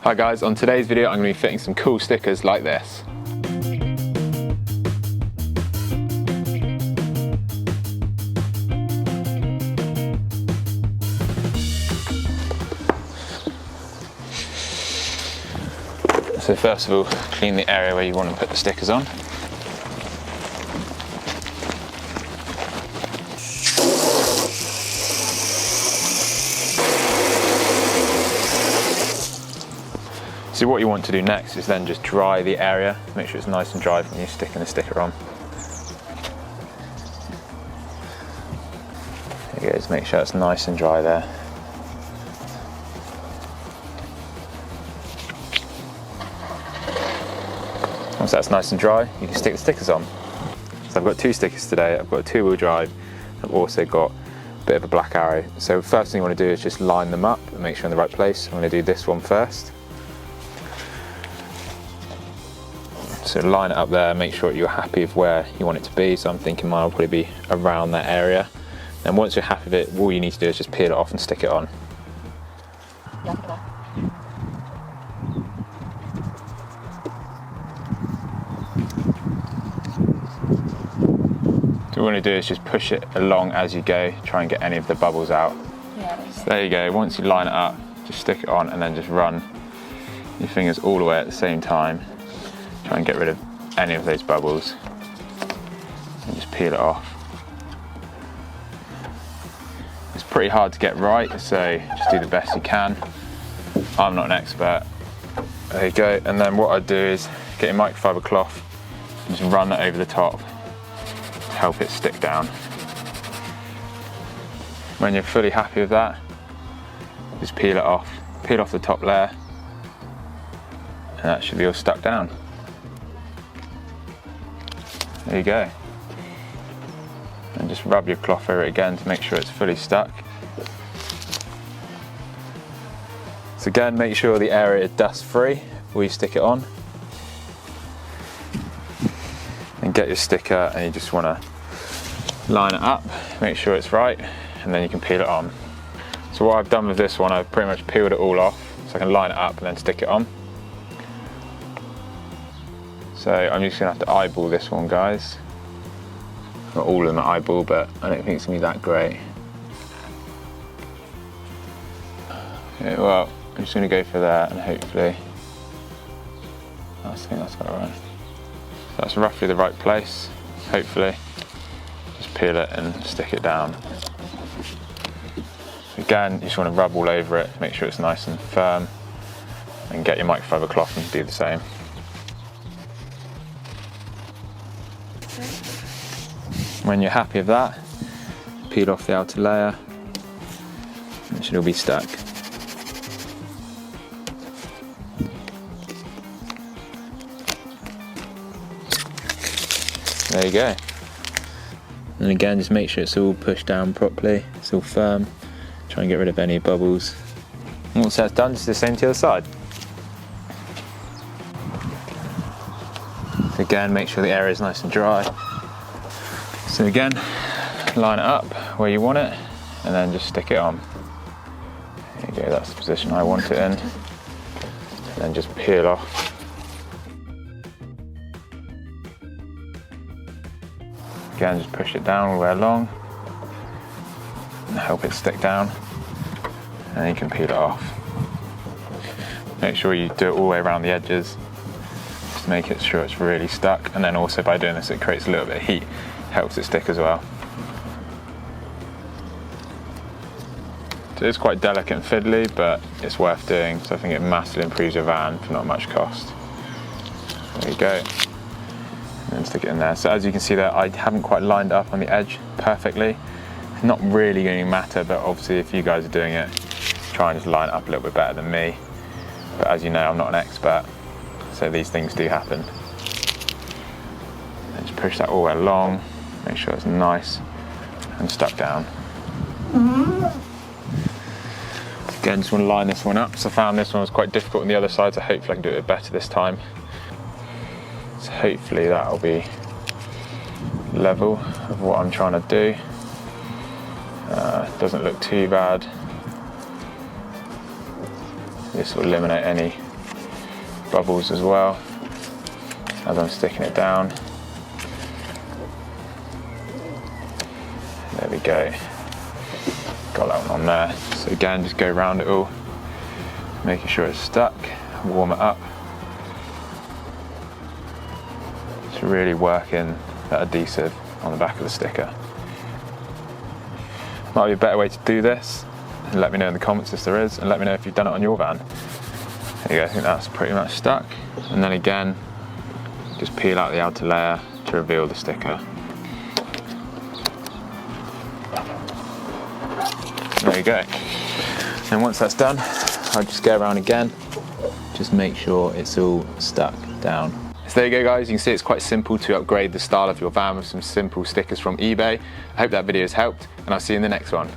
Hi guys, on today's video I'm going to be fitting some cool stickers like this. So first of all, clean the area where you want to put the stickers on. So what you want to do next is then just dry the area, make sure it's nice and dry when you're sticking the sticker on. There you go, just make sure it's nice and dry there. Once that's nice and dry, you can stick the stickers on. So I've got two stickers today. I've got a two-wheel drive. I've also got a bit of a black arrow. So first thing you want to do is just line them up and make sure they're in the right place. I'm going to do this one first. So line it up there, make sure you're happy with where you want it to be. So I'm thinking mine will probably be around that area. And once you're happy with it, all you need to do is just peel it off and stick it on. So what you want to do is just push it along as you go, try and get any of the bubbles out. So there you go, once you line it up, just stick it on and then just run your fingers all the way at the same time. Try and get rid of any of those bubbles and just peel it off. It's pretty hard to get right, so just do the best you can. I'm not an expert. There you go, and then what I do is get your microfiber cloth and just run that over the top to help it stick down. When you're fully happy with that, just peel it off. Peel off the top layer, and that should be all stuck down. There you go. And just rub your cloth over it again to make sure it's fully stuck. So again, make sure the area is dust free before you stick it on. And get your sticker and you just want to line it up, make sure it's right, and then you can peel it on. So what I've done with this one, I've pretty much peeled it all off so I can line it up and then stick it on. So I'm just going to have to eyeball this one, guys. Not all of them are eyeball, but I don't think it's going to be that great. Okay, well, I'm just going to go for that and hopefully, I think that's about right. So that's roughly the right place, hopefully. Just peel it and stick it down. Again, you just want to rub all over it, make sure it's nice and firm, and get your microfiber cloth and do the same. When you're happy with that, peel off the outer layer, and it should all be stuck. There you go. And again, just make sure it's all pushed down properly, it's all firm. Try and get rid of any bubbles. And once that's done, just do the same to the other side. So again, make sure the area is nice and dry. So again, line it up where you want it and then just stick it on. There you go, that's the position I want it in. And then just peel off. Again, just push it down all the way along and help it stick down. And then you can peel it off. Make sure you do it all the way around the edges. Just make it sure it's really stuck. And then also by doing this, it creates a little bit of heat. Helps it stick as well. So it's quite delicate and fiddly, but it's worth doing, so I think it massively improves your van for not much cost. There you go. And then stick it in there. So as you can see there, I haven't quite lined up on the edge perfectly. It's not really going to matter, but obviously if you guys are doing it, try and just line it up a little bit better than me. But as you know, I'm not an expert, so these things do happen. And just push that all the way along. Make sure it's nice and stuck down. Again, just want to line this one up. So I found this one was quite difficult on the other side, so hopefully I can do it better this time. So hopefully that'll be level of what I'm trying to do. Doesn't look too bad. This will eliminate any bubbles as well as I'm sticking it down. There we go. Got that one on there. So again, just go around it all, making sure it's stuck, warm it up. Just really working that adhesive on the back of the sticker. Might be a better way to do this. Let me know in the comments if there is, and let me know if you've done it on your van. There you go, I think that's pretty much stuck. And then again, just peel out the outer layer to reveal the sticker. There you go. And once that's done, I'll just go around again, just make sure it's all stuck down. So there you go guys, you can see it's quite simple to upgrade the style of your van with some simple stickers from eBay. I hope that video has helped, and I'll see you in the next one.